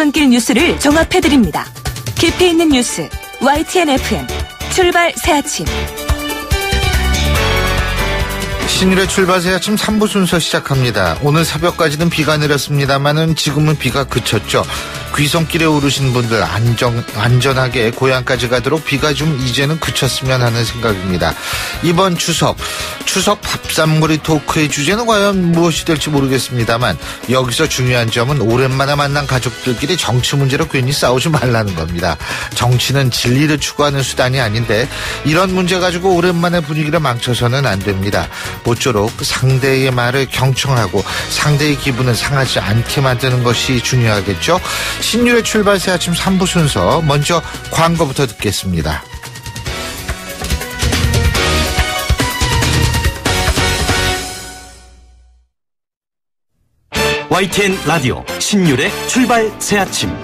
출근길 뉴스를 종합해드립니다. 깊이 있는 뉴스 YTN FM 출발 새아침. 신일의 출발 새아침 3부 순서 시작합니다. 오늘 새벽까지는 비가 내렸습니다만은 지금은 비가 그쳤죠. 귀성길에 오르신 분들 안전하게 고향까지 가도록 비가 좀 이제는 그쳤으면 하는 생각입니다. 이번 추석 밥상머리 토크의 주제는 과연 무엇이 될지 모르겠습니다만 여기서 중요한 점은 오랜만에 만난 가족들끼리 정치 문제로 괜히 싸우지 말라는 겁니다. 정치는 진리를 추구하는 수단이 아닌데 이런 문제 가지고 오랜만에 분위기를 망쳐서는 안 됩니다. 모쪼록 상대의 말을 경청하고 상대의 기분을 상하지 않게 만드는 것이 중요하겠죠. 신유의 출발 새 아침 3부 순서 먼저 광고부터 듣겠습니다. YTN 라디오 신유의 출발 새 아침.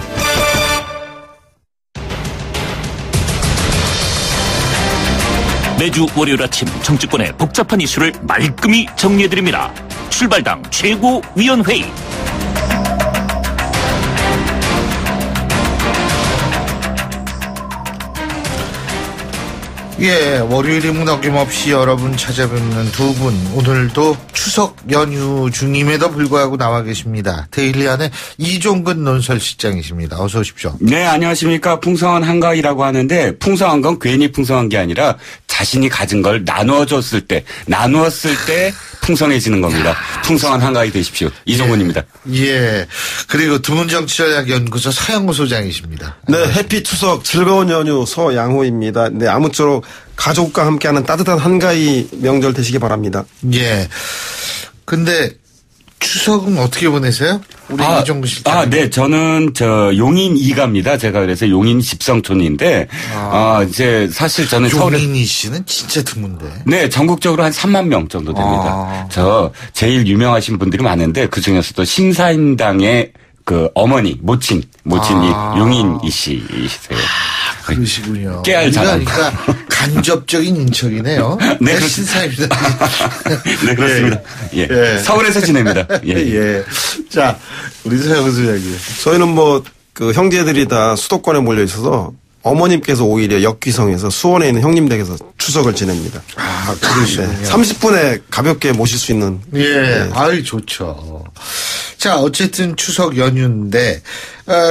매주 월요일 아침 정치권의 복잡한 이슈를 말끔히 정리해드립니다. 출발당 최고위원회의. 예, 월요일이면 어김없이 여러분 찾아뵙는 두 분. 오늘도 추석 연휴 중임에도 불구하고 나와 계십니다. 데일리안의 이종근 논설실장이십니다. 어서 오십시오. 네, 안녕하십니까. 풍성한 한가위라고 하는데 풍성한 건 괜히 풍성한 게 아니라 자신이 가진 걸 나누었을 때 풍성해지는 겁니다. 풍성한 한가위 되십시오. 이종근입니다. 예. 그리고 두문정치전략연구소 서양호 소장이십니다. 네, 해피 추석 즐거운 연휴 서양호입니다. 네, 아무쪼록 가족과 함께하는 따뜻한 한가위 명절 되시기 바랍니다. 예. 근데 추석은 어떻게 보내세요? 우리 이종근 실장. 네, 저는 용인 이가입니다. 제가 그래서 용인 집성촌인데 이제 사실 저는 서울에 용인이 씨는 진짜 드문데. 네, 전국적으로 한 3만 명 정도 됩니다. 저 제일 유명하신 분들이 많은데 그 중에서도 신사임당의 그 어머니 모친이 용인 이씨이세요. 그러시군요. 깨알 잘하니까. 그러니까 간접적인 인척이네요. 네, 신사입니다. 네, 그렇습니다. 예. 예. 서울에서 지냅니다. 예. 예. 자, 우리 서영수 소장님. 저희는 그 형제들이 다 수도권에 몰려 있어서 어머님께서 오히려 역귀성에서 수원에 있는 형님 댁에서 추석을 지냅니다. 그러시군요. 네, 30분에 가볍게 모실 수 있는. 예. 네. 아유, 좋죠. 자, 어쨌든 추석 연휴인데,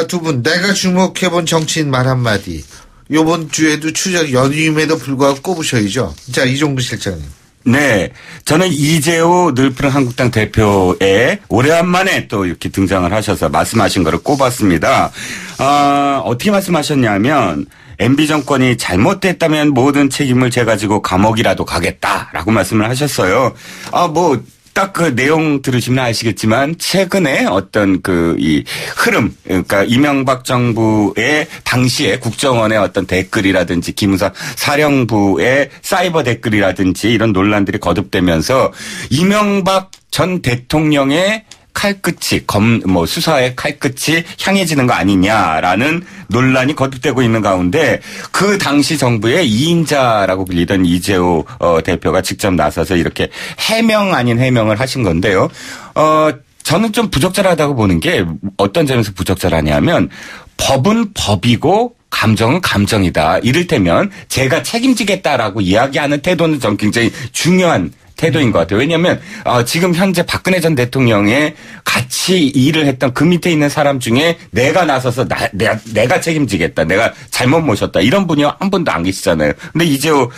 두 분, 내가 주목해본 정치인 말 한마디. 요번 주에도 추석 연휴임에도 불구하고 꼽으셔야죠. 자, 이종근 실장님. 네. 저는 이재호 늘푸른 한국당 대표에 오래간만에 또 이렇게 등장을 하셔서 말씀하신 거를 꼽았습니다. 어떻게 말씀하셨냐면, MB 정권이 잘못됐다면 모든 책임을 제가 지고 감옥이라도 가겠다라고 말씀을 하셨어요. 딱 그 내용 들으시면 아시겠지만 최근에 어떤 이 흐름, 그러니까 이명박 정부의 당시에 국정원의 어떤 댓글이라든지 기무사 사령부의 사이버 댓글이라든지 이런 논란들이 거듭되면서 이명박 전 대통령의 칼끝이 수사의 칼끝이 향해지는 거 아니냐라는 논란이 거듭되고 있는 가운데 그 당시 정부의 2인자라고 불리던 이재호 대표가 직접 나서서 이렇게 해명 아닌 해명을 하신 건데요. 저는 좀 부적절하다고 보는 게 어떤 점에서 부적절하냐면 법은 법이고 감정은 감정이다. 이를테면 제가 책임지겠다라고 이야기하는 태도는 전 굉장히 중요한 태도인 것 같아요. 왜냐하면 지금 현재 박근혜 전 대통령의 같이 일을 했던 그 밑에 있는 사람 중에 내가 나서서 내가 책임지겠다. 내가 잘못 모셨다. 이런 분이 한 분도 안 계시잖아요. 근데 이재호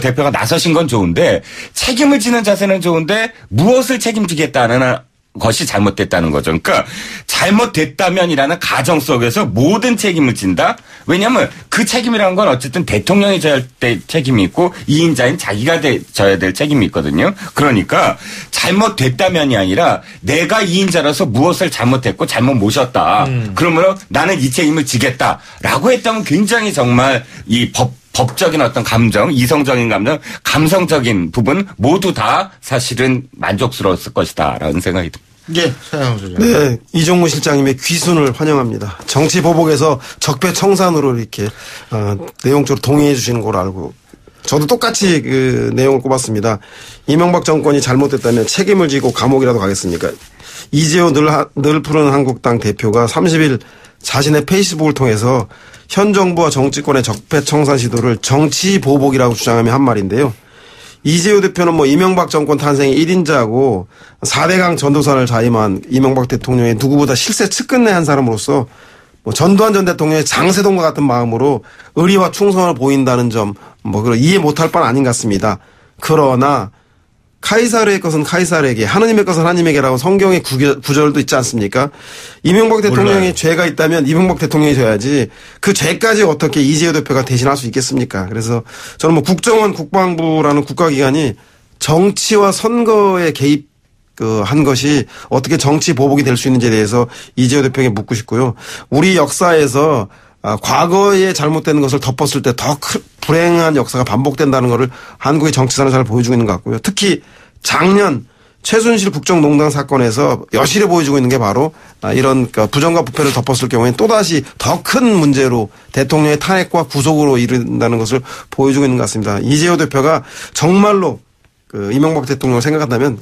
대표가 나서신 건 좋은데 책임을 지는 자세는 좋은데 무엇을 책임지겠다는 것이 잘못됐다는 거죠. 그러니까 잘못됐다면이라는 가정 속에서 모든 책임을 진다. 왜냐하면 그 책임이라는 건 어쨌든 대통령이 져야 될 책임이 있고 2인자인 자기가 져야 될 책임이 있거든요. 그러니까 잘못됐다면이 아니라 내가 2인자라서 무엇을 잘못했고 잘못 모셨다. 그러므로 나는 이 책임을 지겠다라고 했다면 굉장히 정말 이 법적인 어떤 감정, 이성적인 감정, 감성적인 부분 모두 다 사실은 만족스러웠을 것이다라는 생각이 듭니다. 예, 서양호 소장. 네, 이종근 실장님의 귀순을 환영합니다. 정치 보복에서 적폐청산으로 이렇게 내용적으로 동의해 주시는 걸로 알고 저도 똑같이 그 내용을 꼽았습니다. 이명박 정권이 잘못됐다면 책임을 지고 감옥이라도 가겠습니까? 이재호 늘 푸른 한국당 대표가 30일 자신의 페이스북을 통해서 현 정부와 정치권의 적폐청산 시도를 정치 보복이라고 주장하며 한 말인데요. 이재호 대표는 뭐 이명박 정권 탄생의 1인자고 4대강 전도사를 자임한 이명박 대통령의 누구보다 실세 측근내 한 사람으로서 뭐 전두환 전 대통령의 장세동과 같은 마음으로 의리와 충성을 보인다는 점 뭐 이해 못할 바는 아닌 것 같습니다. 그러나 카이사르의 것은 카이사르에게, 하느님의 것은 하느님에게라고 성경의 구절도 있지 않습니까? 이명박 대통령이 몰라요. 죄가 있다면 이명박 대통령이 져야지 그 죄까지 어떻게 이재호 대표가 대신할 수 있겠습니까? 그래서 저는 뭐 국정원 국방부라는 국가기관이 정치와 선거에 한 것이 어떻게 정치 보복이 될 수 있는지에 대해서 이재호 대표에게 묻고 싶고요. 우리 역사에서 과거에 잘못된 것을 덮었을 때 더 불행한 역사가 반복된다는 것을 한국의 정치사는 잘 보여주고 있는 것 같고요. 특히 작년 최순실 국정농단 사건에서 여실히 보여주고 있는 게 바로 이런 부정과 부패를 덮었을 경우에 또다시 더 큰 문제로 대통령의 탄핵과 구속으로 이른다는 것을 보여주고 있는 것 같습니다. 이재호 대표가 정말로 이명박 대통령을 생각한다면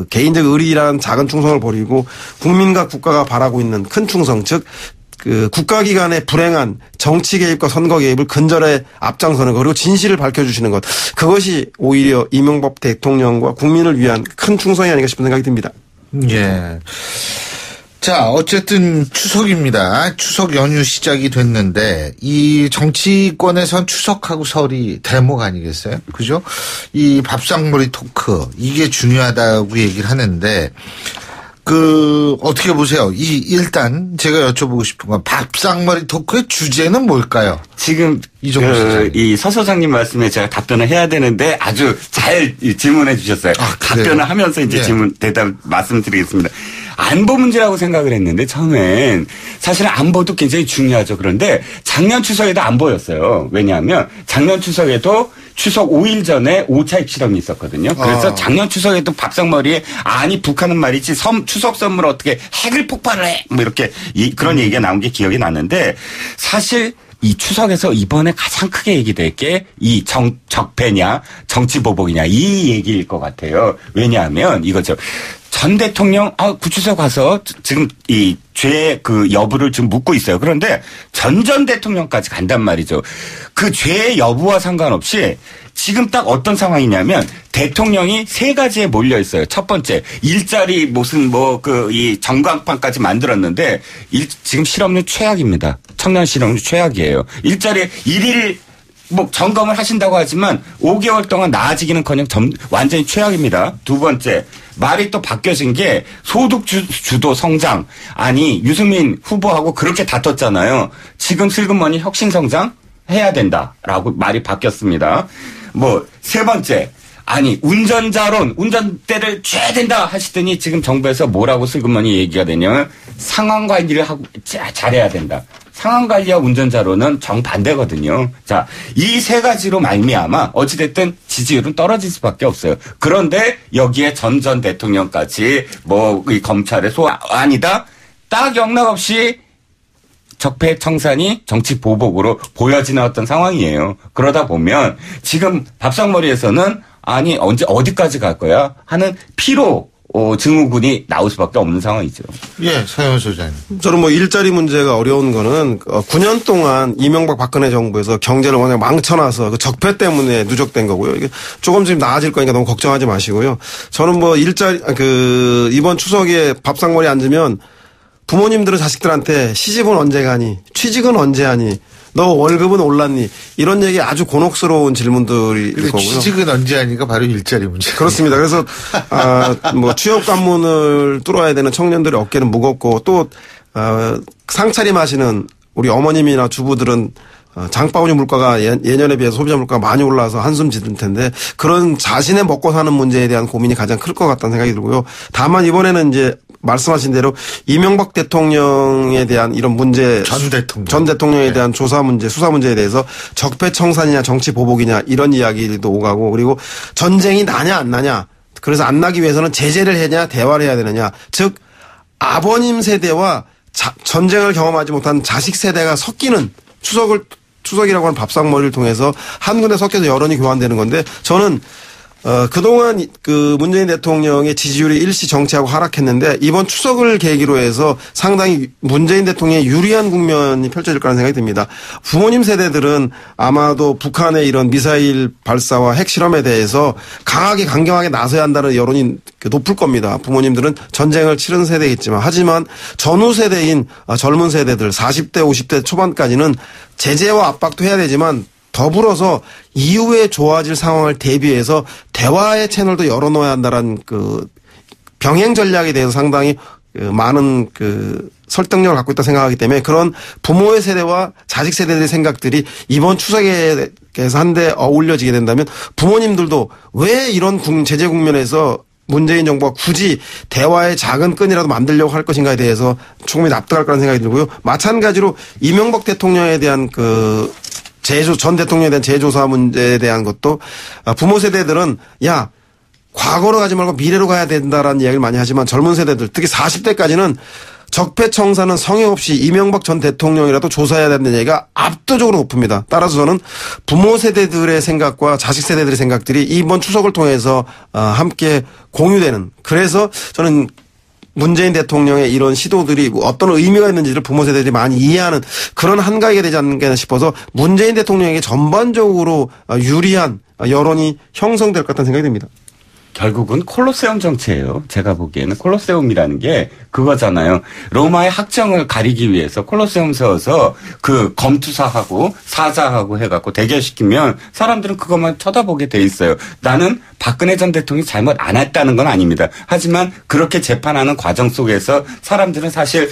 개인적 의리라는 작은 충성을 버리고 국민과 국가가 바라고 있는 큰 충성, 즉 국가기관의 불행한 정치 개입과 선거 개입을 근절에 앞장서는 것, 그리고 진실을 밝혀주시는 것, 그것이 오히려 이명박 대통령과 국민을 위한 큰 충성이 아닌가 싶은 생각이 듭니다. 예. 자, 어쨌든 추석입니다. 추석 연휴 시작이 됐는데 이 정치권에선 추석하고 설이 대목 아니겠어요? 그죠? 이 밥상머리 토크, 이게 중요하다고 얘기를 하는데 어떻게 보세요? 일단 제가 여쭤보고 싶은 건 밥상머리 토크의 주제는 뭘까요? 지금 이 서 소장님 말씀에 제가 답변을 해야 되는데 아주 잘 질문해 주셨어요. 답변을 하면서 이제 대답 말씀드리겠습니다. 안보 문제라고 생각을 했는데 처음엔 사실은 안보도 굉장히 중요하죠. 그런데 작년 추석에도 안보였어요. 왜냐하면 작년 추석에도 추석 5일 전에 5차 핵실험이 있었거든요. 그래서 작년 추석에도 밥상머리에 북한은 말이지 추석 선물 어떻게 핵을 폭발을 해 뭐 이렇게 그런 얘기가 나온 게 기억이 나는데 사실 이 추석에서 이번에 가장 크게 얘기될 게 이 적폐냐 정치보복이냐 이 얘기일 것 같아요. 왜냐하면 이거죠. 전 대통령 구치소 가서 지금 이 죄 여부를 지금 묻고 있어요. 그런데 전 대통령까지 간단 말이죠. 그 죄의 여부와 상관없이 지금 딱 어떤 상황이냐면 대통령이 세 가지에 몰려 있어요. 첫 번째, 일자리 무슨 이 전광판까지 만들었는데 지금 실업률 최악입니다. 청년 실업률 최악이에요. 일자리 1일 점검을 하신다고 하지만 5개월 동안 나아지기는커녕 완전히 최악입니다. 두 번째, 말이 또 바뀌어진 게 소득 주도 성장. 아니 유승민 후보하고 그렇게 다퉜잖아요. 지금 슬그머니 혁신 성장 해야 된다라고 말이 바뀌었습니다. 세 번째, 아니 운전자론 운전대를 줘야 된다 하시더니 지금 정부에서 뭐라고 슬그머니 얘기가 되냐면 상황 관리를 하고 잘해야 된다. 상황 관리와 운전자로는 정반대거든요. 자, 이 세 가지로 말미암아 어찌됐든 지지율은 떨어질 수밖에 없어요. 그런데 여기에 전 대통령까지 이 검찰의 소환이다. 딱 영락없이 적폐 청산이 정치 보복으로 보여지는 어떤 상황이에요. 그러다 보면 지금 밥상머리에서는 아니 언제 어디까지 갈 거야 하는 피로 증후군이 나올 수밖에 없는 상황이죠. 예, 서영 소장님. 저는 일자리 문제가 어려운 거는 9년 동안 이명박 박근혜 정부에서 경제를 워낙 망쳐놔서 그 적폐 때문에 누적된 거고요. 이게 조금씩 나아질 거니까 너무 걱정하지 마시고요. 저는 일자리 이번 추석에 밥상머리 앉으면 부모님들은 자식들한테 시집은 언제 가니? 취직은 언제 하니? 너 월급은 올랐니? 이런 얘기 아주 곤혹스러운 질문들일 거고요. 취직은 언제 하니까 바로 일자리 문제. 그렇습니다. 그래서 취업 관문을 뚫어야 되는 청년들의 어깨는 무겁고 또 상차림하시는 우리 어머님이나 주부들은 장바구니 물가가 예년에 비해서 소비자 물가가 많이 올라서 한숨 짓을 텐데 그런 자신의 먹고 사는 문제에 대한 고민이 가장 클 것 같다는 생각이 들고요. 다만 이번에는 이제 말씀하신 대로 이명박 대통령에 대한 이런 문제, 전 대통령에 대한 조사 문제, 수사 문제에 대해서 적폐청산이냐 정치 보복이냐 이런 이야기도 오가고 그리고 전쟁이 나냐 안 나냐 그래서 안 나기 위해서는 제재를 해야 대화를 해야 되느냐 즉 아버님 세대와 전쟁을 경험하지 못한 자식 세대가 섞이는 추석이라고 하는 밥상머리를 통해서 한 군데 섞여서 여론이 교환되는 건데 저는 그동안 그 문재인 대통령의 지지율이 일시 정체하고 하락했는데 이번 추석을 계기로 해서 상당히 문재인 대통령의 유리한 국면이 펼쳐질 거라는 생각이 듭니다. 부모님 세대들은 아마도 북한의 이런 미사일 발사와 핵실험에 대해서 강하게 강경하게 나서야 한다는 여론이 높을 겁니다. 부모님들은 전쟁을 치른 세대겠지만 하지만 전후 세대인 젊은 세대들 40대 50대 초반까지는 제재와 압박도 해야 되지만 더불어서 이후에 좋아질 상황을 대비해서 대화의 채널도 열어놓아야 한다는 그 병행 전략에 대해서 상당히 많은 그 설득력을 갖고 있다 생각하기 때문에 그런 부모의 세대와 자식 세대들의 생각들이 이번 추석에 한데 어울려지게 된다면 부모님들도 왜 이런 제재 국면에서 문재인 정부가 굳이 대화의 작은 끈이라도 만들려고 할 것인가에 대해서 충분히 납득할 거라는 생각이 들고요. 마찬가지로 이명박 대통령에 대한 전 대통령에 대한 재조사 문제에 대한 것도 부모 세대들은 야 과거로 가지 말고 미래로 가야 된다라는 이야기를 많이 하지만 젊은 세대들 특히 40대까지는 적폐청산은 성의 없이 이명박 전 대통령이라도 조사해야 된다는 얘기가 압도적으로 높습니다. 따라서 저는 부모 세대들의 생각과 자식 세대들의 생각들이 이번 추석을 통해서 함께 공유되는 그래서 저는 문재인 대통령의 이런 시도들이 어떤 의미가 있는지를 부모 세대들이 많이 이해하는 그런 한가위가 되지 않겠나 싶어서 문재인 대통령에게 전반적으로 유리한 여론이 형성될 것 같다는 생각이 듭니다. 결국은 콜로세움 정치예요. 제가 보기에는 콜로세움이라는 게 그거잖아요. 로마의 학정을 가리기 위해서 콜로세움 세워서 그 검투사하고 사자하고 해갖고 대결시키면 사람들은 그것만 쳐다보게 돼 있어요. 나는 박근혜 전 대통령이 잘못 안 했다는 건 아닙니다. 하지만 그렇게 재판하는 과정 속에서 사람들은 사실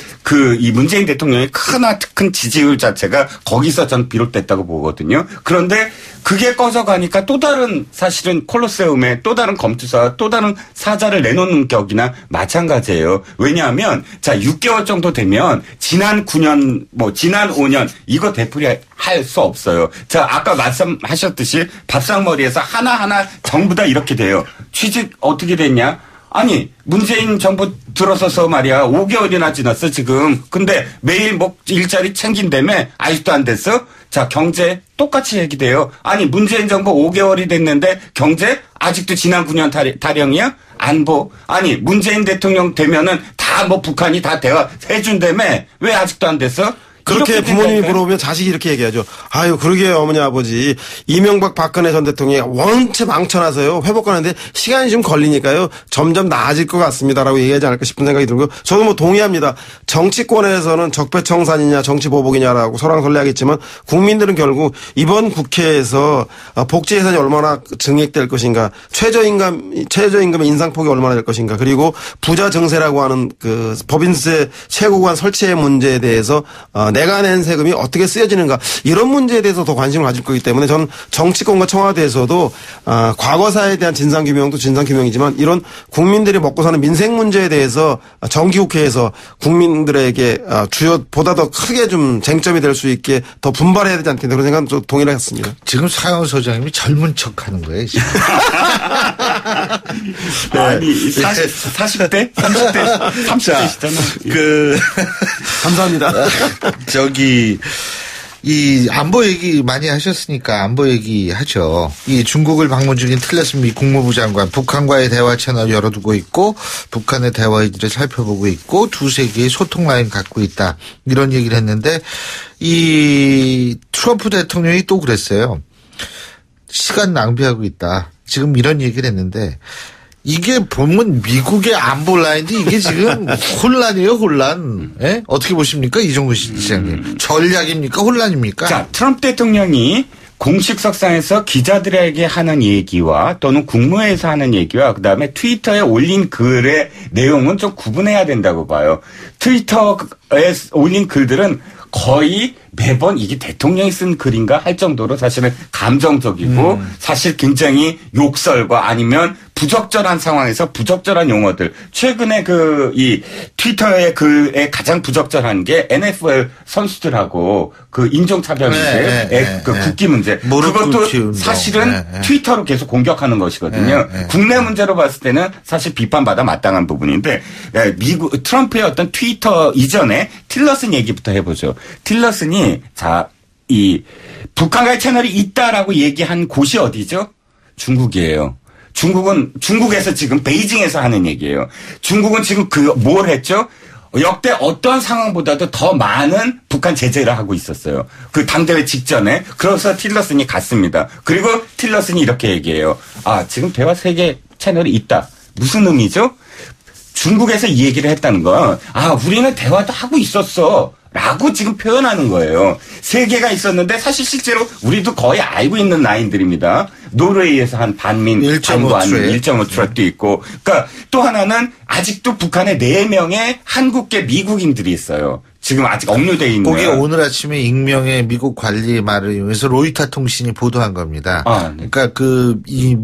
이 문재인 대통령의 큰 지지율 자체가 거기서 전 비롯됐다고 보거든요. 그런데 그게 꺼져가니까 또 다른 사실은 콜로세움에 또 다른 검투사 또 다른 사자를 내놓는 격이나 마찬가지예요. 왜냐하면 자 6개월 정도 되면 지난 9년 지난 5년 이거 되풀이할 수 없어요. 자 아까 말씀하셨듯이 밥상머리에서 하나하나 전부 다 이렇게 돼요. 취직 어떻게 됐냐? 아니 문재인 정부 들어서서 말이야 5개월이나 지났어 지금. 근데 매일 일자리 챙긴다며 아직도 안 됐어? 자 경제 똑같이 얘기돼요. 아니 문재인 정부 5개월이 됐는데 경제 아직도 지난 9년 타령이야? 안보. 아니 문재인 대통령 되면은 다 북한이 다 대화 해준다며 왜 아직도 안 됐어? 그렇게 부모님이 물어보면 자식이 이렇게 얘기하죠. 아유, 그러게요, 어머니, 아버지. 이명박 박근혜 전 대통령이 원체 망쳐놔서요. 회복하는데 시간이 좀 걸리니까요. 점점 나아질 것 같습니다라고 얘기하지 않을까 싶은 생각이 들고요. 저도 동의합니다. 정치권에서는 적폐청산이냐 정치보복이냐라고 설왕설래하겠지만 국민들은 결국 이번 국회에서 복지 예산이 얼마나 증액될 것인가, 최저임금의 인상폭이 얼마나 될 것인가, 그리고 부자 증세라고 하는 그 법인세 최고관 설치의 문제에 대해서 내가 낸 세금이 어떻게 쓰여지는가 이런 문제에 대해서 더 관심을 가질 거기 때문에 저는 정치권과 청와대에서도 과거사에 대한 진상규명도 진상규명이지만 이런 국민들이 먹고 사는 민생 문제에 대해서 정기국회에서 국민들에게 보다 더 크게 좀 쟁점이 될 수 있게 더 분발해야 되지 않겠나 그런 생각은 좀 동의를 했습니다. 지금 사연 소장님이 젊은 척하는 거예요. 네. 아니 40대? 30대? 30대시잖아. 감사합니다. 이 안보 얘기 많이 하셨으니까 안보 얘기 하죠. 이 중국을 방문 중인 틸러슨 미 국무부 장관 북한과의 대화 채널 열어두고 있고 북한의 대화 의지를 살펴보고 있고 두세 개의 소통 라인 갖고 있다. 이런 얘기를 했는데 이 트럼프 대통령이 또 그랬어요. 시간 낭비하고 있다. 지금 이런 얘기를 했는데 이게 보면 미국의 안보 라인도 이게 지금 혼란이에요, 혼란. 예? 어떻게 보십니까, 이종근 시장님? 전략입니까, 혼란입니까? 자, 트럼프 대통령이 공식 석상에서 기자들에게 하는 얘기와 또는 국무회에서 하는 얘기와 그다음에 트위터에 올린 글의 내용은 좀 구분해야 된다고 봐요. 트위터에 올린 글들은 거의 매번 이게 대통령이 쓴 글인가 할 정도로 사실은 감정적이고 사실 굉장히 욕설과 아니면 부적절한 상황에서 부적절한 용어들. 최근에 이 트위터의 글에 가장 부적절한 게 NFL 선수들하고 그 인종차별 문제, 국기 문제. 그것도 사실은 트위터로 계속 공격하는 것이거든요. 국내 문제로 봤을 때는 사실 비판받아 마땅한 부분인데 미국 트럼프의 어떤 트위터 이전에 틸러슨 얘기부터 해보죠. 틸러슨이 이 북한과의 채널이 있다라고 얘기한 곳이 어디죠? 중국이에요. 중국에서 지금 베이징에서 하는 얘기예요. 중국은 지금 뭘 했죠? 역대 어떤 상황보다도 더 많은 북한 제재를 하고 있었어요. 그 당대회 직전에. 그래서 틸러슨이 갔습니다. 그리고 틸러슨이 이렇게 얘기해요. 지금 대화 세계 채널이 있다. 무슨 의미죠? 중국에서 이 얘기를 했다는 건 우리는 대화도 하고 있었어. 라고 지금 표현하는 거예요. 세 개가 있었는데 사실 실제로 우리도 거의 알고 있는 라인들입니다. 노르웨이에서 한 반민, 반도 아닌 1.5트랙도 있고. 그러니까 또 하나는 아직도 북한에 4명의 한국계 미국인들이 있어요. 지금 아직 억류돼 있는. 거기에 오늘 아침에 익명의 미국 관리 말을 이용해서 로이터 통신이 보도한 겁니다. 네. 그러니까 이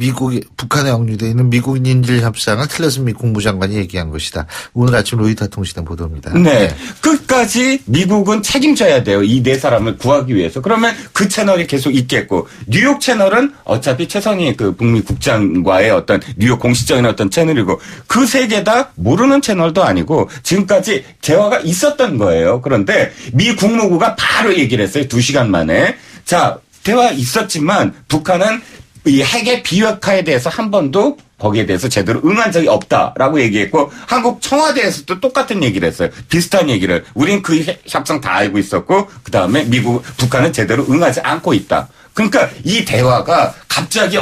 북한에 억류돼 있는 미국인 인질 협상을 틸러슨 미 국무장관이 얘기한 것이다. 오늘 아침 로이터 통신의 보도입니다. 네. 끝까지 미국은 책임져야 돼요. 이 4사람을 구하기 위해서. 그러면 그 채널이 계속 있겠고, 뉴욕 채널은 어차피 최선희 그 북미 국장과의 어떤 뉴욕 공식적인 어떤 채널이고, 그 3개 다 모르는 채널도 아니고 지금까지 대화가 있었던 거예요. 그런데 미 국무부가 바로 얘기를 했어요. 2시간 만에. 자, 대화 있었지만 북한은 이 핵의 비핵화에 대해서 한 번도 거기에 대해서 제대로 응한 적이 없다라고 얘기했고, 한국 청와대에서도 똑같은 얘기를 했어요. 비슷한 얘기를. 우린 그 협상 다 알고 있었고, 그 다음에 북한은 제대로 응하지 않고 있다. 그러니까 이 대화가 갑자기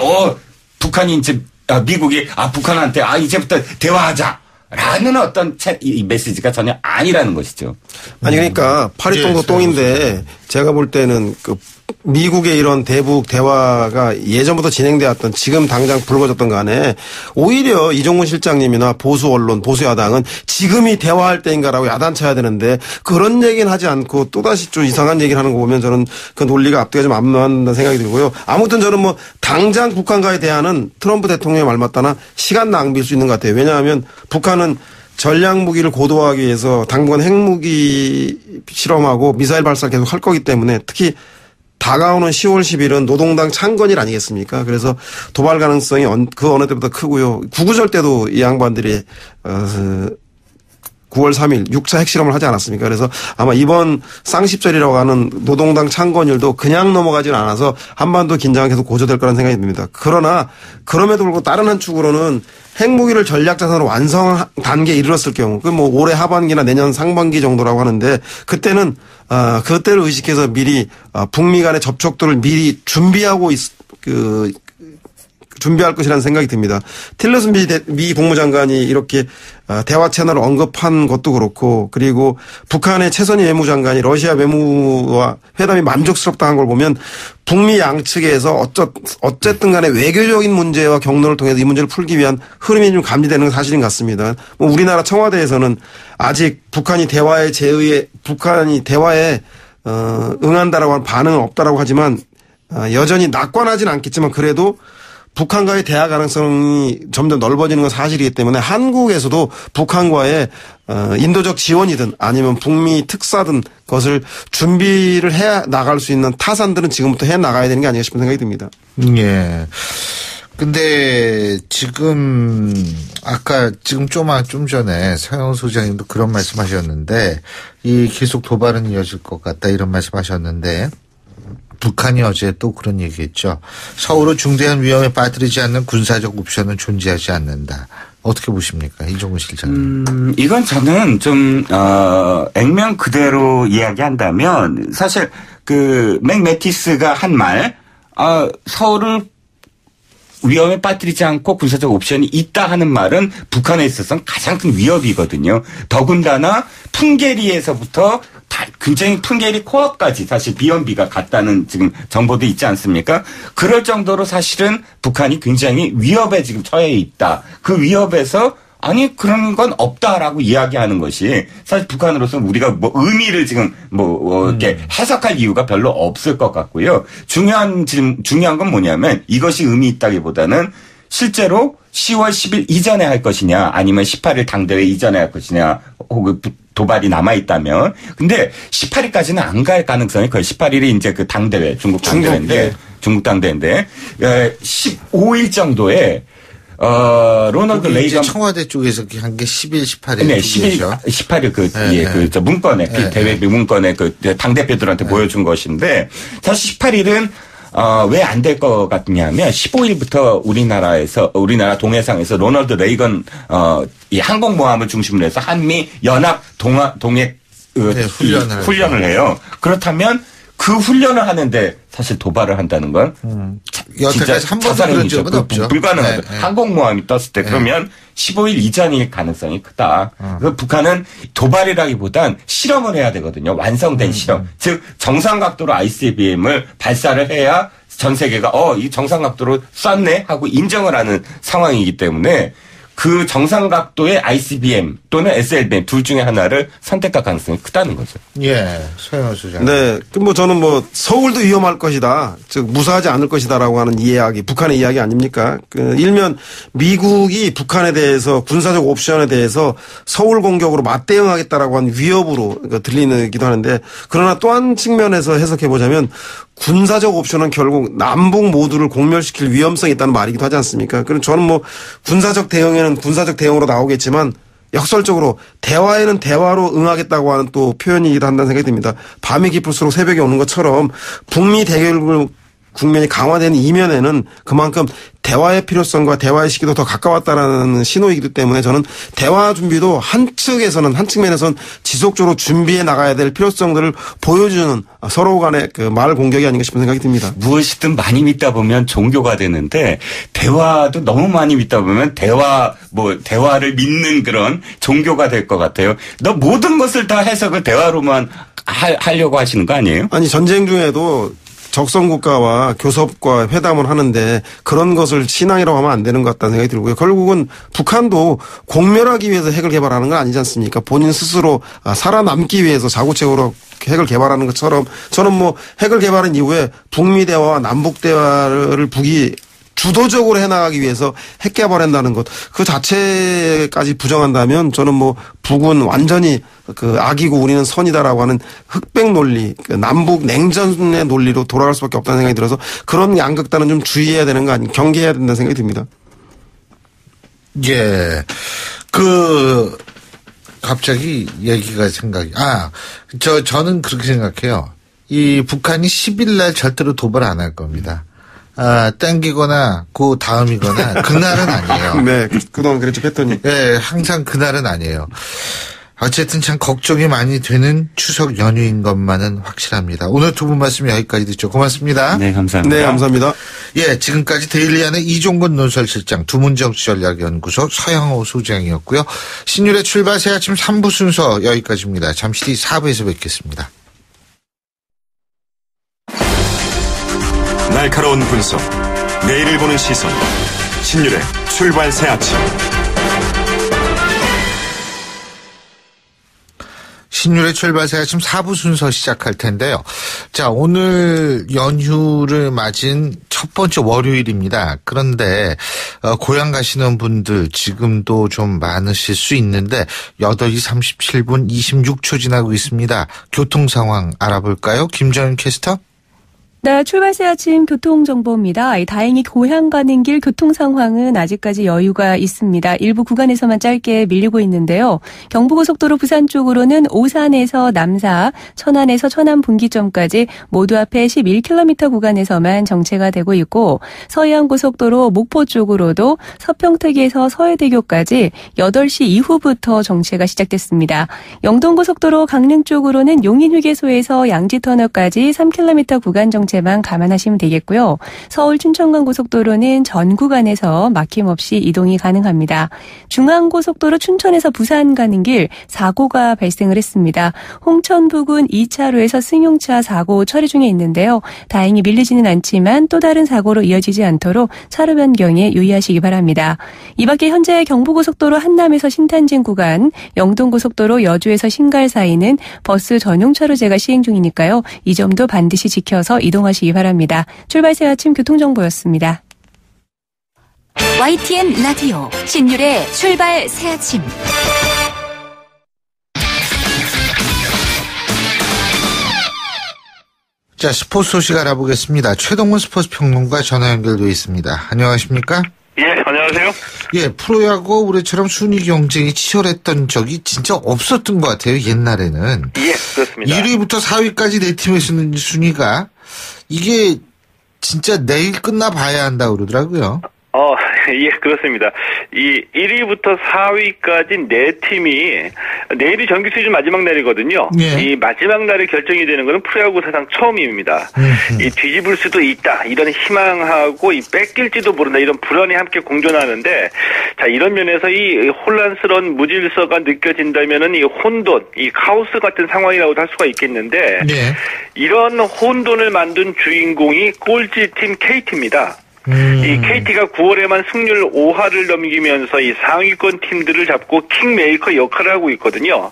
북한이 이제 미국이 북한한테 이제부터 대화하자. 라는 어떤 이 메시지가 전혀 아니라는 것이죠. 아니 그러니까 파리똥도 똥인데 제가 볼 때는 그 미국의 이런 대북 대화가 예전부터 진행되었던 지금 당장 불거졌던 간에 오히려 이종훈 실장님이나 보수 언론, 보수 야당은 지금이 대화할 때인가라고 야단쳐야 되는데 그런 얘기는 하지 않고 또다시 좀 이상한 얘기를 하는 거 보면 저는 그 논리가 앞뒤가 좀 안 맞는다는 생각이 들고요. 아무튼 저는 뭐 당장 북한과의 대화는 트럼프 대통령의 말 맞다나 시간 낭비일 수 있는 것 같아요. 왜냐하면 북한은 전략 무기를 고도화하기 위해서 당분간 핵무기 실험하고 미사일 발사 계속 할 거기 때문에 특히 다가오는 10월 10일은 노동당 창건일 아니겠습니까? 그래서 도발 가능성이 그 어느 때보다 크고요. 구구절 때도 이 양반들이 9월 3일 6차 핵실험을 하지 않았습니까? 그래서 아마 이번 쌍십절이라고 하는 노동당 창건일도 그냥 넘어가지는 않아서 한반도 긴장이 계속 고조될 거라는 생각이 듭니다. 그러나 그럼에도 불구하고 다른 한 축으로는 핵무기를 전략자산으로 완성 단계에 이르렀을 경우, 그 뭐 올해 하반기나 내년 상반기 정도라고 하는데 그때는 그때를 의식해서 미리 북미 간의 접촉들을 미리 준비하고 준비할 것이라는 생각이 듭니다. 틸러슨 미 국무장관이 이렇게 대화 채널을 언급한 것도 그렇고, 그리고 북한의 최선희 외무장관이 러시아 외무와 회담이 만족스럽다는 걸 보면 북미 양측에서 어쨌든 간에 외교적인 문제와 경로를 통해서 이 문제를 풀기 위한 흐름이 좀 감지되는 건 사실인 것 같습니다. 뭐 우리나라 청와대에서는 아직 북한이 대화에 응한다라고 하는 반응은 없다라고 하지만 여전히 낙관하지는 않겠지만 그래도 북한과의 대화 가능성이 점점 넓어지는 건 사실이기 때문에 한국에서도 북한과의 인도적 지원이든 아니면 북미 특사든 그것을 준비를 해 나갈 수 있는 타산들은 지금부터 해 나가야 되는 게 아닌가 싶은 생각이 듭니다. 예. 근데 지금 좀 전에 서영 소장님도 그런 말씀하셨는데 이 계속 도발은 이어질 것 같다 이런 말씀하셨는데 북한이 어제 또 그런 얘기했죠. 서울은 중대한 위험에 빠뜨리지 않는 군사적 옵션은 존재하지 않는다. 어떻게 보십니까? 이종훈 실장님. 이건 저는 좀 액면 그대로 이야기한다면 사실 그 맥 매티스가 한 말 서울을 위험에 빠뜨리지 않고 군사적 옵션이 있다 하는 말은 북한에 있어서는 가장 큰 위협이거든요. 더군다나 풍계리에서부터 굉장히 풍계리 코앞까지 사실 비연비가 갔다는 지금 정보도 있지 않습니까? 그럴 정도로 사실은 북한이 굉장히 위협에 지금 처해 있다. 그 위협에서 그런 건 없다라고 이야기하는 것이 사실 북한으로서는 우리가 뭐 의미를 지금 이렇게 해석할 이유가 별로 없을 것 같고요. 중요한 건 뭐냐면 이것이 의미 있다기보다는 실제로 10월 10일 이전에 할 것이냐 아니면 18일 당대회 이전에 할 것이냐 혹은 도발이 남아있다면 근데 18일까지는 안 갈 가능성이 거의 18일이 이제 그 당대회 중국 당대회인데 15일 정도에 로널드 레이건 청와대 쪽에서 한 게 10일, 18일. 네, 18일 문건에 대외 문건에 그 당대표들한테 보여준 것인데 사실 18일은 왜 안 될 것 같냐면 15일부터 우리나라 동해상에서 로널드 레이건 이 항공모함을 중심으로 해서 한미 연합 동해 훈련을 해요. 그렇다면 그 훈련을 하는데 사실 도발을 한다는 건 여태까지 한 번도 그런 적은 없죠. 불가능하죠. 항공모함이 떴을 때 그러면 15일 이전일 가능성이 크다. 그래서 북한은 도발이라기보단 실험을 해야 되거든요. 완성된 실험. 즉 정상 각도로 ICBM을 발사를 해야 전 세계가 이 정상 각도로 쐈네 하고 인정을 하는 상황이기 때문에 그 정상 각도의 ICBM 또는 SLBM 둘 중에 하나를 선택할 가능성이 크다는 거죠. 예, 서영호 소장. 네, 저는 서울도 위험할 것이다, 즉 무사하지 않을 것이다라고 하는 이야기, 북한의 이야기 아닙니까? 일면 미국이 북한에 대해서 군사적 옵션에 대해서 서울 공격으로 맞대응하겠다라고 하는 위협으로 들리기도 하는데, 그러나 또 한 측면에서 해석해 보자면 군사적 옵션은 결국 남북 모두를 공멸시킬 위험성이 있다는 말이기도 하지 않습니까? 그럼 저는 군사적 대응에는 군사적 대응으로 나오겠지만 역설적으로 대화에는 대화로 응하겠다고 하는 또 표현이기도 한다는 생각이 듭니다. 밤이 깊을수록 새벽이 오는 것처럼 북미 대결 국면이 강화되는 이면에는 그만큼 대화의 필요성과 대화의 시기도 더 가까웠다라는 신호이기 때문에 저는 대화 준비도 한 측면에서는 지속적으로 준비해 나가야 될 필요성들을 보여주는 서로 간의 말 공격이 아닌가 싶은 생각이 듭니다. 무엇이든 많이 믿다 보면 종교가 되는데 대화도 너무 많이 믿다 보면 대화를 믿는 그런 종교가 될 것 같아요. 모든 것을 다 해석을 대화로만 하려고 하시는 거 아니에요? 아니, 전쟁 중에도 적성 국가와 교섭과 회담을 하는데 그런 것을 신앙이라고 하면 안 되는 것 같다는 생각이 들고요. 결국은 북한도 공멸하기 위해서 핵을 개발하는 건 아니지 않습니까? 본인 스스로 살아남기 위해서 자구책으로 핵을 개발하는 것처럼 저는 핵을 개발한 이후에 북미 대화와 남북 대화를 북이 주도적으로 해나가기 위해서 핵 개발한다는 것, 그 자체까지 부정한다면 저는 북은 완전히 악이고 우리는 선이다라고 하는 흑백 논리, 남북 냉전의 논리로 돌아갈 수밖에 없다는 생각이 들어서 그런 양극단은 좀 주의해야 되는 거 아니, 경계해야 된다는 생각이 듭니다. 예. 갑자기 얘기가 생각이, 저는 그렇게 생각해요. 이 북한이 10일 날 절대로 도발 안 할 겁니다. 땡기거나 그 다음이거나 그날은 아니에요. 네, 그동안 그랬죠, 패턴이. 네, 항상 그날은 아니에요. 어쨌든 참 걱정이 많이 되는 추석 연휴인 것만은 확실합니다. 오늘 두 분 말씀 여기까지 듣죠. 고맙습니다. 네, 감사합니다. 네, 감사합니다. 예, 지금까지 데일리안의 이종건 논설실장, 두문정치전략연구소 서영호 소장이었고요. 신율의 출발 새 아침 3부 순서 여기까지입니다. 잠시 뒤 4부에서 뵙겠습니다. 날카로운 분석, 내일을 보는 시선, 신율의 출발 새 아침. 신율의 출발 새 아침 4부 순서 시작할 텐데요. 자, 오늘 연휴를 맞은 첫 번째 월요일입니다. 그런데 고향 가시는 분들 지금도 좀 많으실 수 있는데 8시 37분 26초 지나고 있습니다. 교통 상황 알아볼까요? 김정은 캐스터? 네, 출발 새 아침 교통정보입니다. 다행히 고향 가는 길 교통 상황은 아직까지 여유가 있습니다. 일부 구간에서만 짧게 밀리고 있는데요. 경부고속도로 부산 쪽으로는 오산에서 남사, 천안에서 천안 분기점까지 모두 앞에 11km 구간에서만 정체가 되고 있고, 서해안고속도로 목포 쪽으로도 서평택에서 서해대교까지 8시 이후부터 정체가 시작됐습니다. 영동고속도로 강릉 쪽으로는 용인휴게소에서 양지터널까지 3km 구간 정체 만 감안하시면 되겠고요. 서울 춘천간 고속도로는 전 구간에서 막힘없이 이동이 가능합니다. 중앙고속도로 춘천에서 부산 가는 길 사고가 발생을 했습니다. 홍천 부근 2차로에서 승용차 사고 처리 중에 있는데요. 다행히 밀리지는 않지만 또 다른 사고로 이어지지 않도록 차로 변경에 유의하시기 바랍니다. 이 밖에 현재 경부고속도로 한남에서 신탄진 구간, 영동고속도로 여주에서 신갈 사이는 버스 전용 차로제가 시행 중이니까요. 이 점도 반드시 지켜서 이동하시기 바랍니다. 출발 새 아침 교통정보였습니다. YTN 라디오 신율의 출발 새 아침. 자, 스포츠 소식 알아보겠습니다. 최동문 스포츠 평론가 전화 연결돼 있습니다. 안녕하십니까? 예, 안녕하세요. 예, 프로야구 올해처럼 순위 경쟁이 치열했던 적이 진짜 없었던 것 같아요, 옛날에는. 예, 그렇습니다. 1위부터 4위까지 네 팀의 순위가 이게 진짜 내일 끝나 봐야 한다고 그러더라고요. 예, 그렇습니다. 이 1위부터 4위까지 4팀이 내일이 정규 시즌 마지막 날이거든요. 예. 이 마지막 날에 결정이 되는 것은 프로야구 사상 처음입니다. 이 뒤집을 수도 있다. 이런 희망하고 이 뺏길지도 모른다. 이런 불안이 함께 공존하는데 자, 이런 면에서 이 혼란스러운 무질서가 느껴진다면은 이 혼돈, 이 카오스 같은 상황이라고도 할 수가 있겠는데 네. 이런 혼돈을 만든 주인공이 꼴찌팀 KT입니다. 이 KT가 9월에만 승률 5할을 넘기면서 이 상위권 팀들을 잡고 킹메이커 역할을 하고 있거든요.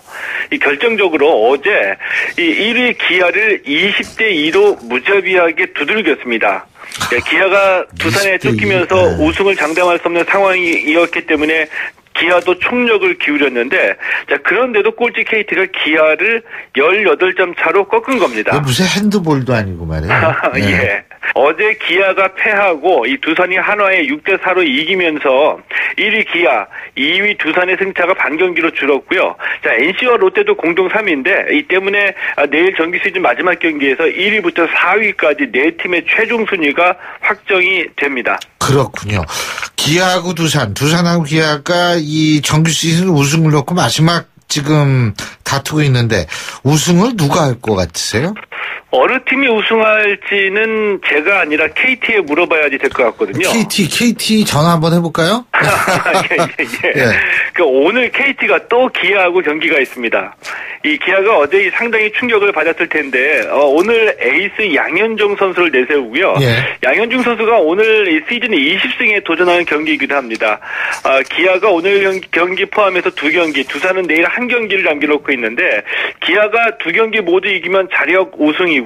이 결정적으로 어제 이 1위 기아를 20대 2로 무자비하게 두들겼습니다. 기아가 두산에 쫓기면서 우승을 장담할 수 없는 상황이었기 때문에 기아도 총력을 기울였는데 자 그런데도 꼴찌 KT가 기아를 18점 차로 꺾은 겁니다. 무슨 핸드볼도 아니고 말이에요. 네. 예. 어제 기아가 패하고 이 두산이 한화에 6대4로 이기면서 1위 기아, 2위 두산의 승차가 반경기로 줄었고요. 자, NC와 롯데도 공동 3위인데 이 때문에 내일 정규 시즌 마지막 경기에서 1위부터 4위까지 4팀의 최종 순위가 확정이 됩니다. 그렇군요. 기아하고 두산하고 기아가 이 정규 시즌 우승을 놓고 마지막 지금 다투고 있는데 우승을 누가 할 것 같으세요? 어느 팀이 우승할지는 제가 아니라 KT에 물어봐야지 될 것 같거든요. KT 전화 한번 해볼까요? 예. 그 오늘 KT가 또 기아하고 경기가 있습니다. 이 기아가 어제 상당히 충격을 받았을 텐데 오늘 에이스 양현종 선수를 내세우고요. 예. 양현종 선수가 오늘 이 시즌 20승에 도전하는 경기이기도 합니다. 기아가 오늘 경기 포함해서 2경기, 두산은 내일 1경기를 남겨놓고 있는데 기아가 2경기 모두 이기면 자력 우승이고요.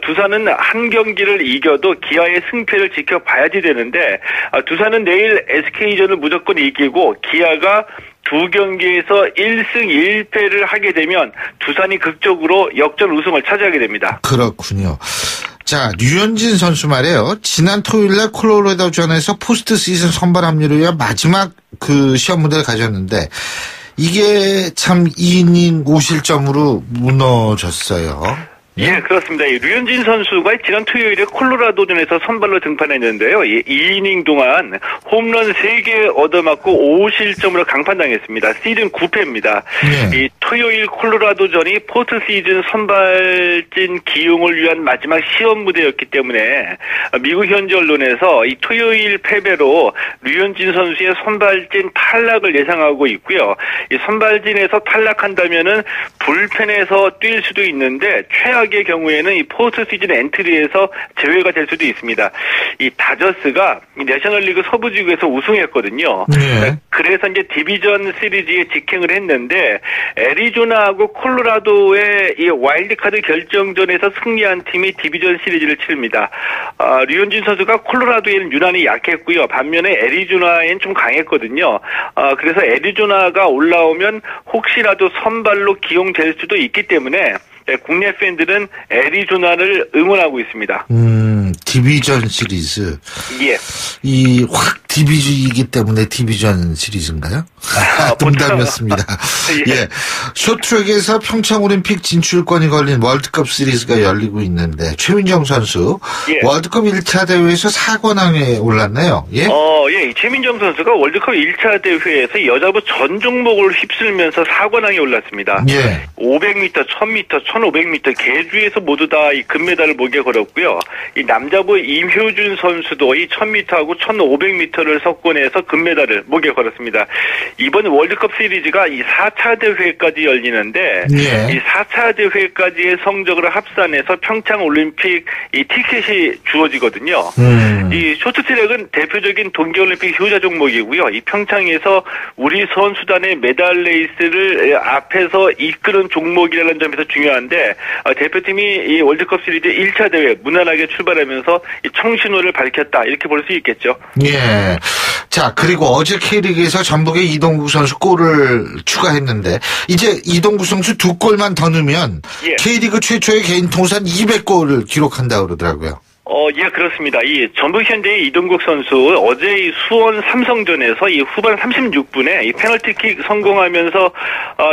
두산은 1경기를 이겨도 기아의 승패를 지켜봐야지 되는데 두산은 내일 SK전을 무조건 이기고 기아가 2경기에서 1승 1패를 하게 되면 두산이 극적으로 역전 우승을 차지하게 됩니다. 그렇군요. 자, 류현진 선수 말이에요. 지난 토요일날 콜로라도전에서 포스트 시즌 선발 합류를 위한 마지막 그 시험 무대를 가졌는데 이게 참 2이닝 5실점으로 무너졌어요. 예, 그렇습니다. 류현진 선수가 지난 토요일에 콜로라도전에서 선발로 등판했는데요. 2이닝 동안 홈런 3개 얻어맞고 5실점으로 강판당했습니다. 시즌 9패입니다. 이 토요일 콜로라도전이 포스트 시즌 선발진 기용을 위한 마지막 시험 무대였기 때문에 미국 현지 언론에서 이 토요일 패배로 류현진 선수의 선발진 탈락을 예상하고 있고요. 이 선발진에서 탈락한다면은 불펜에서 뛸 수도 있는데 최악의 경우에는 이 포스트 시즌 엔트리에서 제외가 될 수도 있습니다. 이 다저스가 이 내셔널리그 서부지구에서 우승했거든요. 네. 그래서 이제 디비전 시리즈에 직행을 했는데 애리조나하고 콜로라도의 이 와일드카드 결정전에서 승리한 팀이 디비전 시리즈를 치릅니다. 류현진 선수가 콜로라도에는 유난히 약했고요. 반면에 애리조나에는 좀 강했거든요. 그래서 애리조나가 올라오면 혹시라도 선발로 기용될 수도 있기 때문에 국내 팬들은 애리조나를 응원하고 있습니다. 디비전 시리즈. 예. 이 확 디비전이기 때문에 디비전 시리즈인가요? 농담이었습니다. 예. 쇼트트랙에서 평창올림픽 진출권이 걸린 월드컵 시리즈가 열리고 있는데 최민정 선수 월드컵 1차 대회에서 4관왕에 올랐네요. 예. 예. 최민정 선수가 월드컵 1차 대회에서 여자부 전 종목을 휩쓸면서 4관왕에 올랐습니다. 예. 500m, 1000m, 1500m 계주에서 모두 다 이 금메달을 목에 걸었고요. 이 남자부 임효준 선수도 이 1000m하고 1500m를 석권해서 금메달을 목에 걸었습니다. 이번 월드컵 시리즈가 이 4차 대회까지 열리는데 이 4차 대회까지의 성적을 합산해서 평창 올림픽 이 티켓이 주어지거든요. 이 쇼트트랙은 대표적인 동계올림픽 효자 종목이고요. 이 평창에서 우리 선수단의 메달 레이스를 앞에서 이끄는 종목이라는 점에서 중요한데 대표팀이 이 월드컵 시리즈 1차 대회 무난하게 출발하면서 이 청신호를 밝혔다 이렇게 볼 수 있겠죠. 예. 자, 그리고 어제 K리그에서 전북의 이동국 선수 골을 추가했는데 이제 이동국 선수 2골만 더 넣으면 K리그 최초의 개인 통산 200골을 기록한다고 그러더라고요. 예, 그렇습니다. 이 전북현대의 이동국 선수 어제 이 수원 삼성전에서 이 후반 36분에 이 페널티킥 성공하면서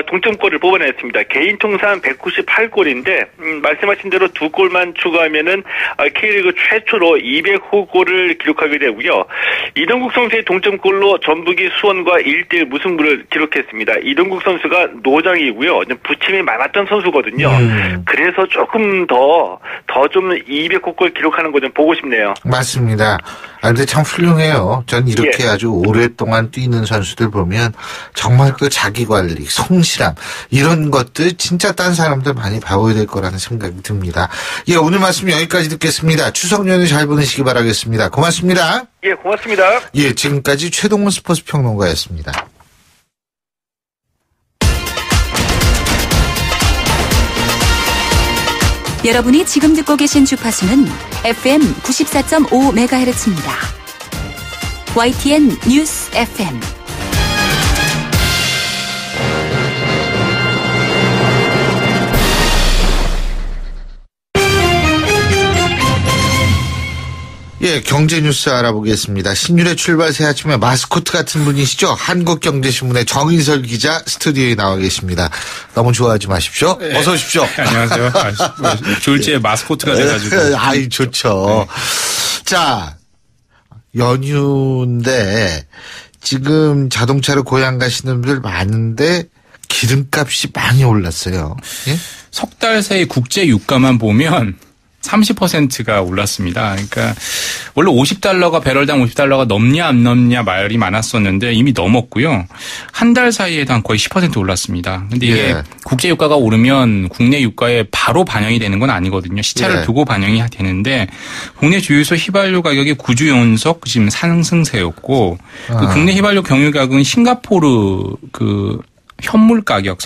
동점골을 뽑아냈습니다. 개인 통산 198골인데 말씀하신 대로 2골만 추가하면은 K리그 최초로 200호 기록하게 되고요. 이동국 선수의 동점골로 전북이 수원과 1대1 무승부를 기록했습니다. 이동국 선수가 노장이고요. 부침이 많았던 선수거든요. 그래서 조금 더 좀 200호 기록하는 거 좀 보고 싶네요. 맞습니다. 근데 참 훌륭해요. 전 이렇게 아주 오랫동안 뛰는 선수들 보면 정말 그 자기관리, 성실함 이런 것들 진짜 딴 사람들 많이 배워야 될 거라는 생각이 듭니다. 예, 오늘 말씀 여기까지 듣겠습니다. 추석 연휴 잘 보내시기 바라겠습니다. 고맙습니다. 예, 고맙습니다. 예, 지금까지 최동훈 스포츠 평론가였습니다. 여러분이 지금 듣고 계신 주파수는 FM 94.5MHz입니다. YTN 뉴스 FM. 예, 경제 뉴스 알아보겠습니다. 신율의 출발 새 아침에 마스코트 같은 분이시죠? 한국경제신문의 정인설 기자 스튜디오에 나와 계십니다. 너무 좋아하지 마십시오. 네. 어서 오십시오. 안녕하세요. 졸지에 마스코트가 돼가지고. 아이, 좋죠. 네. 자, 연휴인데 지금 자동차로 고향 가시는 분들 많은데 기름값이 많이 올랐어요. 예? 석 달 새의 국제 유가만 보면 30%가 올랐습니다. 그러니까 원래 $50가 배럴당 $50가 넘냐 안 넘냐 말이 많았었는데 이미 넘었고요. 한 달 사이에도 한 거의 10% 올랐습니다. 근데 이게 국제 유가가 오르면 국내 유가에 바로 반영이 되는 건 아니거든요. 시차를 두고 반영이 되는데 국내 주유소 휘발유 가격이 9주 연속 지금 상승세였고 그 국내 휘발유 경유 가격은 싱가포르 현물 가격,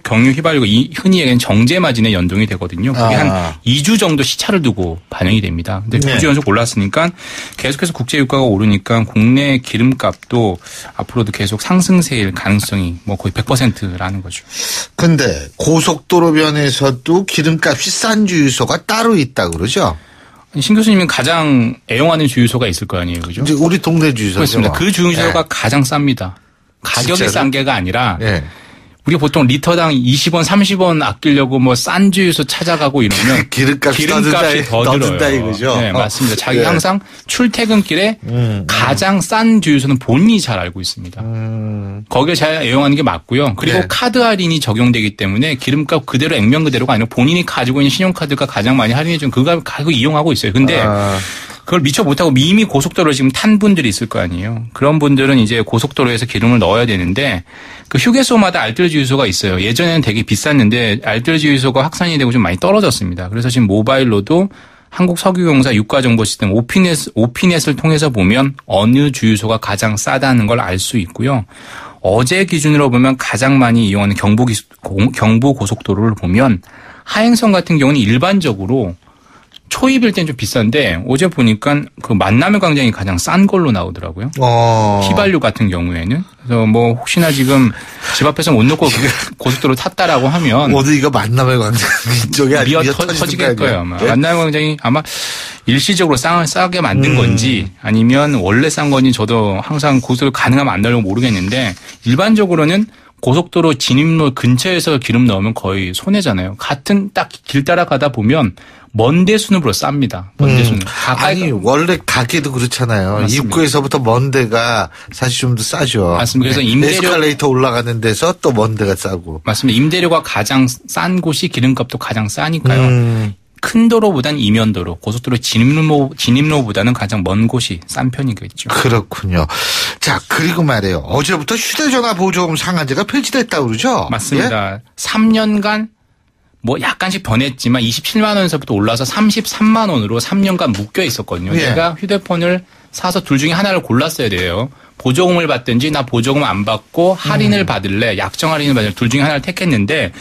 경유 휘발유가 흔히 얘기하는 정제 마진에 연동이 되거든요. 그게 한 2주 정도 시차를 두고 반영이 됩니다. 근데 9주 연속 올랐으니까 계속해서 국제 유가가 오르니까 국내 기름값도 앞으로도 계속 상승세일 가능성이 뭐 거의 100%라는 거죠. 근데 고속도로변에서도 기름값이 싼 주유소가 따로 있다 그러죠? 신 교수님은 가장 애용하는 주유소가 있을 거 아니에요, 그죠? 이제 우리 동네 주유소죠. 그렇습니다. 그 주유소가 가장 쌉니다. 가격이 진짜로? 싼 게가 아니라 우리가 보통 리터당 20원, 30원 아끼려고 뭐 싼 주유소 찾아가고 이러면 기름값이 더 들어요. 이거죠? 네, 맞습니다. 자기 항상 출퇴근길에 가장 싼 주유소는 본인이 잘 알고 있습니다. 거기에 잘 애용하는 게 맞고요. 그리고 카드 할인이 적용되기 때문에 기름값 그대로 액면 그대로가 아니라 본인이 가지고 있는 신용카드가 가장 많이 할인해 준 그거 가지고 이용하고 있어요. 근데 그걸 미처 못하고 이미 고속도로를 지금 탄 분들이 있을 거 아니에요. 그런 분들은 이제 고속도로에서 기름을 넣어야 되는데 그 휴게소마다 알뜰 주유소가 있어요. 예전에는 되게 비쌌는데 알뜰 주유소가 확산이 되고 좀 많이 떨어졌습니다. 그래서 지금 모바일로도 한국석유공사 유가정보 시스템 오피넷을 통해서 보면 어느 주유소가 가장 싸다는 걸 알 수 있고요. 어제 기준으로 보면 가장 많이 이용하는 경부 고속도로를 보면 하행선 같은 경우는 일반적으로 초입일 땐 좀 비싼데 어제 보니까 그 만남의 광장이 가장 싼 걸로 나오더라고요. 휘발유 같은 경우에는. 그래서 뭐 혹시나 지금 집 앞에서 못 놓고 고속도로 탔다라고 하면 어디가 만남의 광장 이쪽에 미어 터지겠을 거예요. 아마. 만남의 광장이 아마 일시적으로 싸게 만든 건지 아니면 원래 싼 건지 저도 항상 고속도로 가능하면 안 넣으려고 모르겠는데 일반적으로는 고속도로 진입로 근처에서 기름 넣으면 거의 손해잖아요. 같은 딱 길 따라가다 보면 먼 데수는으로 쌉니다. 먼 데수는. 아니 원래 가게도 그렇잖아요. 맞습니다. 입구에서부터 먼 데가 사실 좀 더 싸죠. 맞습니다. 그래서 에스컬레이터 올라가는 데서 또 먼 데가 싸고. 맞습니다. 임대료가 가장 싼 곳이 기름값도 가장 싸니까요. 큰 도로보다는 이면도로, 고속도로 진입로보다는 가장 먼 곳이 싼 편이겠죠. 그렇군요. 자, 그리고 말이에요. 어제부터 휴대전화 보조금 상한제가 폐지됐다고 그러죠? 맞습니다. 3년간 뭐 약간씩 변했지만 27만 원에서부터 올라서 33만 원으로 3년간 묶여 있었거든요. 내가 휴대폰을 사서 둘 중에 하나를 골랐어야 돼요. 보조금을 받든지 나 보조금 안 받고 할인을 받을래, 약정 할인을 받을래 둘 중에 하나를 택했는데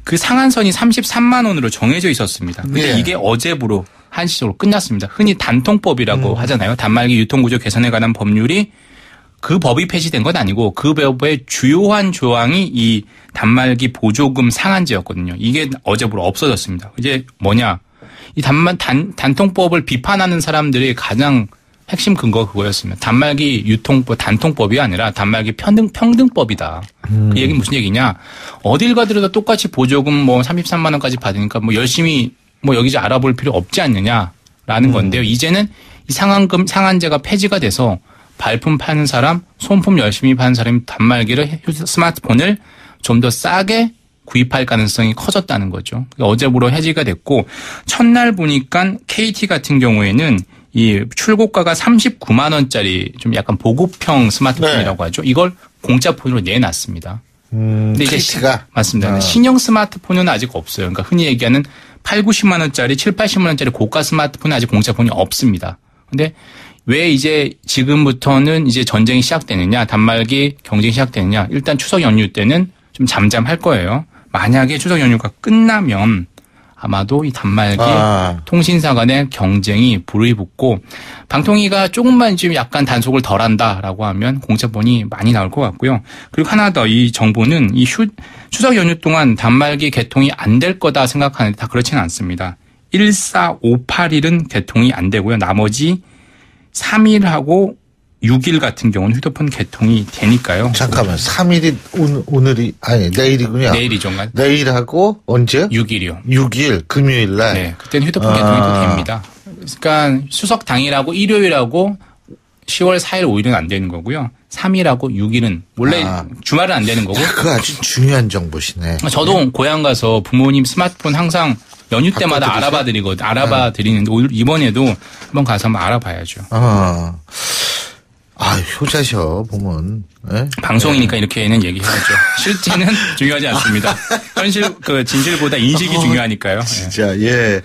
그 상한선이 33만 원으로 정해져 있었습니다. 근데 이게 어제부로 한시적으로 끝났습니다. 흔히 단통법이라고 하잖아요. 단말기 유통구조 개선에 관한 법률이 그 법이 폐지된 건 아니고 그 법의 주요한 조항이 이 단말기 보조금 상한제였거든요. 이게 어제부로 없어졌습니다. 이제 뭐냐. 이 단통법을 비판하는 사람들이 가장 핵심 근거가 그거였습니다. 단말기 유통법, 단통법이 아니라 단말기 평등법이다. 그 얘기는 무슨 얘기냐. 어딜 가더라도 똑같이 보조금 뭐 33만 원까지 받으니까 뭐 열심히 뭐 여기저기 알아볼 필요 없지 않느냐라는 건데요. 이제는 이 상한제가 폐지가 돼서 발품 파는 사람, 손품 열심히 파는 사람이 단말기를, 스마트폰을 좀 더 싸게 구입할 가능성이 커졌다는 거죠. 어제부로 해지가 됐고 첫날 보니까 KT 같은 경우에는 이 출고가가 39만 원짜리 좀 약간 보급형 스마트폰이라고 하죠. 이걸 공짜폰으로 내놨습니다. 근데 이제 KT가 맞습니다. 신형 스마트폰은 아직 없어요. 그러니까 흔히 얘기하는 8, 90만 원짜리, 7, 80만 원짜리 고가 스마트폰은 아직 공짜폰이 없습니다. 근데 왜 이제 지금부터는 이제 전쟁이 시작되느냐, 단말기 경쟁이 시작되느냐. 일단 추석 연휴 때는 좀 잠잠할 거예요. 만약에 추석 연휴가 끝나면 아마도 이 단말기 통신사 간의 경쟁이 불이 붙고 방통위가 조금만 좀 약간 단속을 덜 한다라고 하면 공짜폰이 많이 나올 것 같고요. 그리고 하나 더 이 정부는 이 추석 연휴 동안 단말기 개통이 안 될 거다 생각하는데 다 그렇지는 않습니다. 1458일은 개통이 안 되고요. 나머지 3일하고 6일 같은 경우는 휴대폰 개통이 되니까요. 잠깐만, 3일이 오늘이 아니 내일이군요. 내일이죠. 내일하고 언제? 6일이요. 6일 금요일 날. 네, 그때는 휴대폰 개통이 또 됩니다. 그러니까 추석 당일하고 일요일하고 10월 4일 5일은 안 되는 거고요. 3일하고 6일은 원래 주말은 안 되는 거고. 그거 아주 중요한 정보시네. 저도 고향 가서 부모님 스마트폰 항상 연휴 때마다 알아봐 드리는데 이번에도 한번 가서 한번 알아봐야죠. 효자셔 보면. 네? 방송이니까 이렇게는 얘기해야죠. 실제는 중요하지 않습니다. 현실 진실보다 인식이 중요하니까요. 진짜 예.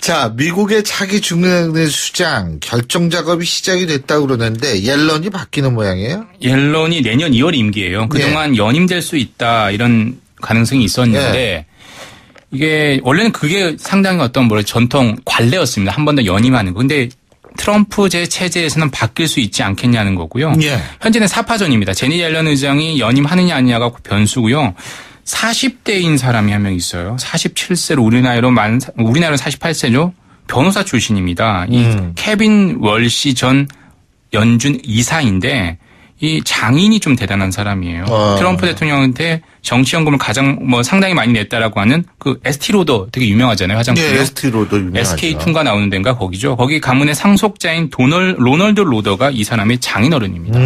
자, 미국의 차기 중앙대 수장 결정 작업이 시작이 됐다고 그러는데 옐런이 바뀌는 모양이에요? 옐런이 내년 2월 임기예요. 그동안 연임될 수 있다 이런 가능성이 있었는데 이게 원래는 그게 상당히 전통 관례였습니다. 한 번 더 연임하는 거. 근데 트럼프 체제에서는 바뀔 수 있지 않겠냐는 거고요. 현재는 4파전입니다. 제니 옐런 의장이 연임하느냐 아니냐가 변수고요. 40대인 사람이 한 명 있어요. 47세로 우리나라로 48세죠. 변호사 출신입니다. 이 케빈 월시 전 연준 이사인데 이 장인이 좀 대단한 사람이에요. 트럼프 대통령한테 정치연금을 가장 상당히 많이 냈다라고 하는 그 에스티로더 되게 유명하잖아요. 화장품. 네, 에스티로더 유명하죠. SK2가 나오는 데인가 거기죠. 거기 가문의 상속자인 로널드 로더가 이 사람의 장인어른입니다.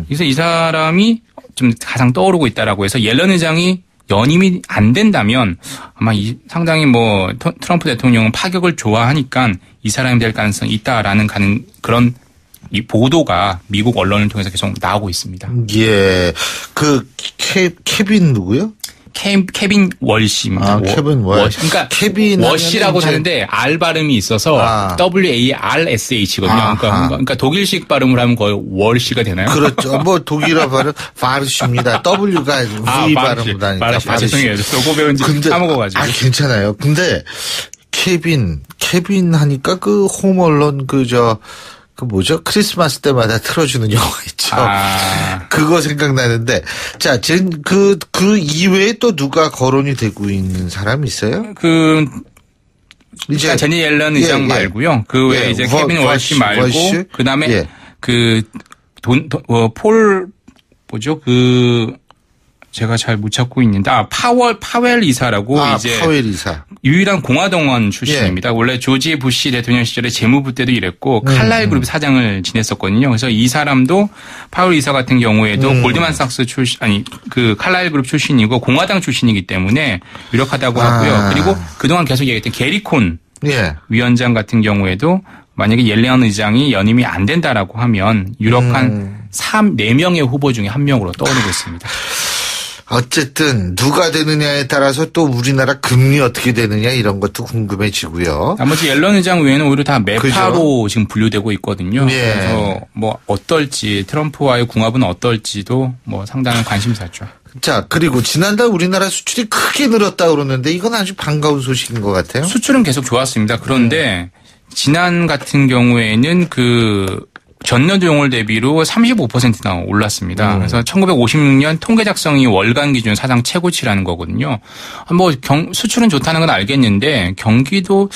그래서 이 사람이 좀 가장 떠오르고 있다라고 해서 옐런 의장이 연임이 안 된다면 아마 상당히 트럼프 대통령은 파격을 좋아하니까 이 사람이 될 가능성이 있다라는 그런 이 보도가 미국 언론을 통해서 계속 나오고 있습니다. 예. 케빈 누구요? 케빈 월시입니다. 케빈 월시. 그러니까 케빈 월시라고 하는데 R 발음이 있어서 WARSH거든요. 그러니까 독일식 발음을 하면 거의 월시가 되나요? 그렇죠. 독일어 발음 바르시입니다. W가 V 발음으로 하니까. 죄송해요. 저거 배운 지 까먹어가지고. 괜찮아요. 근데 케빈 하니까 홈얼런 크리스마스 때마다 틀어주는 영화 있죠. 그거 생각나는데. 자, 그 이외에 또 누가 거론이 되고 있는 사람이 있어요? 이제 제니 옐런 의장 말고요. 그 외에 이제 케빈 월시 말고, 그 다음에 제가 잘 못 찾고 있는데, 파웰 이사라고 파웰 이사. 유일한 공화당원 출신입니다. 원래 조지 부시 대통령 시절에 재무부 때도 일했고 칼라일 그룹 사장을 지냈었거든요. 그래서 이 사람도 파웰 이사 같은 경우에도 골드만삭스 칼라일 그룹 출신이고 공화당 출신이기 때문에 유력하다고 하고요. 그리고 그동안 계속 얘기했던 게리콘 위원장 같은 경우에도 만약에 옐런 의장이 연임이 안 된다라고 하면 유력한 4명의 후보 중에 한 명으로 떠오르고 있습니다. 어쨌든 누가 되느냐에 따라서 또 우리나라 금리 어떻게 되느냐 이런 것도 궁금해지고요. 나머지 옐런 의장 외에는 오히려 다 매파로 지금 분류되고 있거든요. 그래서 어떨지 트럼프와의 궁합은 어떨지도 상당한 관심사죠. 자, 그리고 지난달 우리나라 수출이 크게 늘었다 그러는데 이건 아주 반가운 소식인 것 같아요. 수출은 계속 좋았습니다. 그런데 지난 같은 경우에는 전년도 용월 대비로 35%나 올랐습니다. 그래서 1956년 통계 작성이 월간 기준 사상 최고치라는 거거든요. 뭐 수출은 좋다는 건 알겠는데 경기도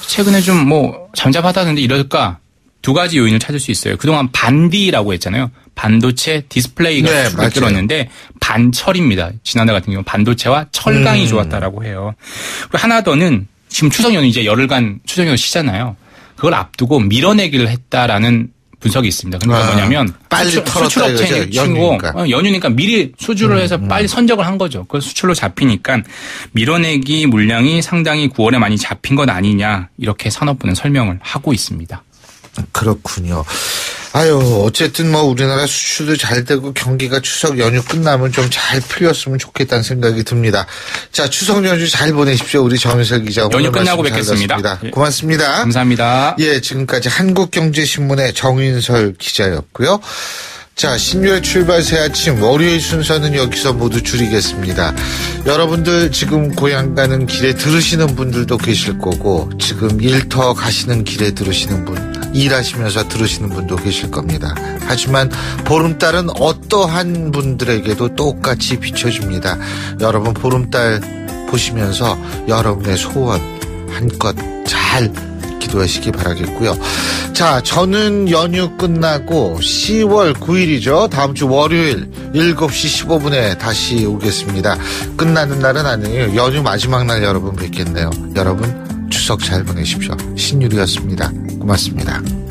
최근에 좀 뭐 잠잠하다는데 이럴까? 두 가지 요인을 찾을 수 있어요. 그동안 반디라고 했잖아요. 반도체 디스플레이가 수출을 끌었는데 반철입니다. 지난해 같은 경우 반도체와 철강이 좋았다라고 해요. 그리고 하나 더는 지금 추석 연휴 이제 열흘간 추석 연휴 쉬잖아요. 그걸 앞두고 밀어내기를 했다라는 분석이 있습니다. 그러니까 뭐냐면 빨리 수출업체 친구 연휴니까 미리 수주를 해서 빨리 선적을 한 거죠. 그걸 수출로 잡히니까 밀어내기 물량이 상당히 9월에 많이 잡힌 것 아니냐 이렇게 산업부는 설명을 하고 있습니다. 그렇군요. 아유, 어쨌든 뭐 우리나라 수출도 잘 되고 경기가 추석 연휴 끝나면 좀 잘 풀렸으면 좋겠다는 생각이 듭니다. 자, 추석 연휴 잘 보내십시오. 우리 정윤석 기자. 연휴 끝나고 뵙겠습니다. 고맙습니다. 감사합니다. 예, 지금까지 한국경제신문의 정윤설 기자였고요. 자, 신유의 출발 새 아침 월요일 순서는 여기서 모두 줄이겠습니다. 여러분들 지금 고향 가는 길에 들으시는 분들도 계실 거고 지금 일터 가시는 길에 들으시는 분, 일하시면서 들으시는 분도 계실 겁니다. 하지만 보름달은 어떠한 분들에게도 똑같이 비춰줍니다. 여러분 보름달 보시면서 여러분의 소원 한껏 잘 기도하시기 바라겠고요. 자, 저는 연휴 끝나고 10월 9일이죠. 다음 주 월요일 7시 15분에 다시 오겠습니다. 끝나는 날은 아니에요. 연휴 마지막 날 여러분 뵙겠네요. 여러분 추석 잘 보내십시오. 신유리였습니다. 고맙습니다.